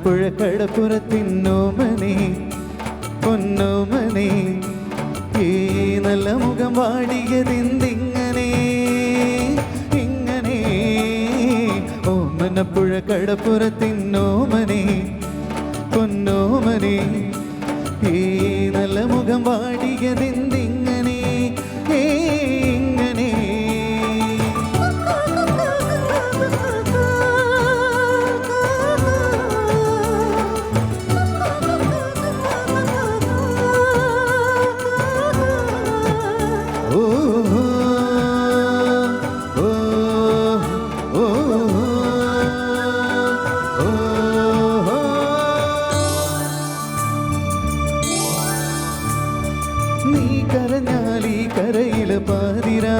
ഓമനപ്പുഴ കടപ്പുറത്തിന്നോമനെ പൊന്നോമനെ ഈ നല്ല മുഖം വാടിയതെന്തിങ്ങനെ ഇങ്ങനെ ഓമനപ്പുഴ കടപ്പുറത്തിന്നോമനെ പൊന്നോമനെ ഈ നല്ല മുഖം വാടിയതെന്തിങ്ങനെ ഇങ്ങനെ നീ കരഞ്ഞാലീ കരയില് പാതിരാ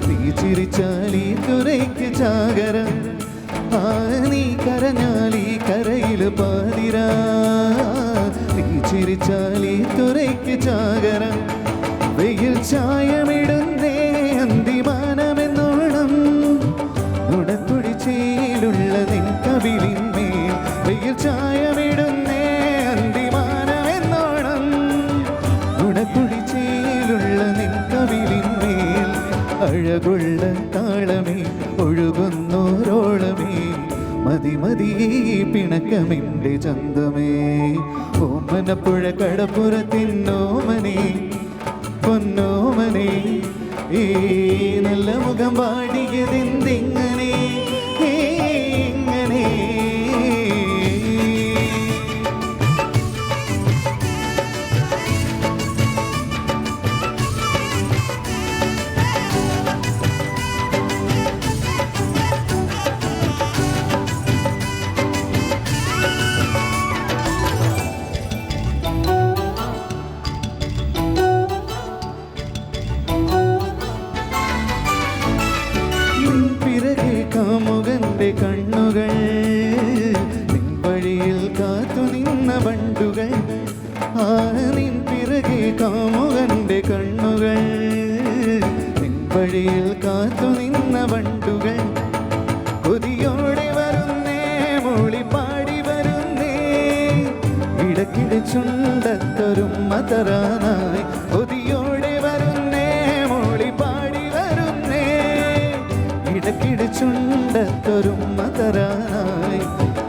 നീ ചിരിച്ചാലീ തുരയ്ക്ക് ചാകര നീ കരഞ്ഞാലീ കരയില് പാതിരാ നീ ചിരിച്ചാലീ തുരയ്ക്ക് ചാകര വെയിൽ ചായമിടുന്നേ അന്തിമാനമെന്നോണം നുടക്കുഴിച്ചയിലുള്ള നിൻ കവിളിന്മേൽ വെയിൽ ചായമിടുന്നേ അന്തിമാനമെന്നോണം നുടക്കുഴിച്ചയിലുള്ള നിൻ കവിളിന്മേൽ അഴകുള്ള താളമേ ഒഴുകുന്നോരോളമേ മതി മതി പിണക്കമിൻ്റെ ചന്തമേ ഓമനപ്പുഴ കടപ്പുറത്തിന്നോമനെ പൊന്നോമനെ ഈ നല്ല മുഖം പാടിയതെന്തിങ്ങനെ ഇങ്ങനെ കാമുകന്റെ കണ്ണുകൾ നിൻ വഴിയിൽ കാത്തു നിന്ന വണ്ടുകൾ നിൻ പിറകെ കാമുകന്റെ കണ്ണുകൾ നിൻ വഴിയിൽ കാത്തു നിന്ന വണ്ടുകൾ കൊതിയോടെ വരുന്നേ മൂളിപ്പാടി വരുന്നേ ഇടക്കിടെ ചുണ്ടത്തൊരും മതറാനായി കൊതിയോടെ വരുന്നേ മൂളിപ്പാടി വരുന്നേ ഇടക്കിടെ ചുണ്ടത്തൊരും മതറാനായി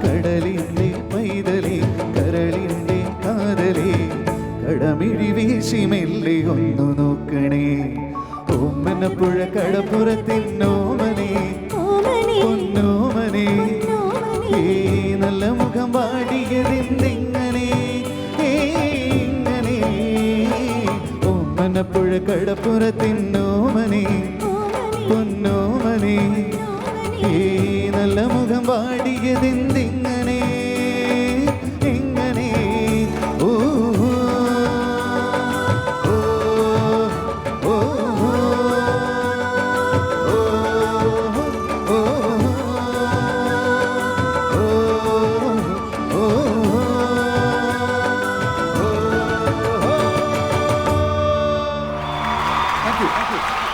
കടലിൻ്റെ പൈതലേ കരളിൻ്റെ കാതലേ കടമിഴി വീശി മെല്ലെ ഒന്നു നോക്കണേ ഓമനപ്പുഴ കടപ്പുറത്തിന്നോമനെ പൊന്നോമനെ ഈ നല്ല മുഖം പാടിയതെന്തിങ്ങനെ ഇങ്ങനെ ഓമനപ്പുഴ കടപ്പുറത്തിന്നോമനെ പൊന്നോമനെ ഈ നല്ല മുഖം പാടിയതെന്തിങ്ങനെ ഇങ്ങനെ ഓ Thank you.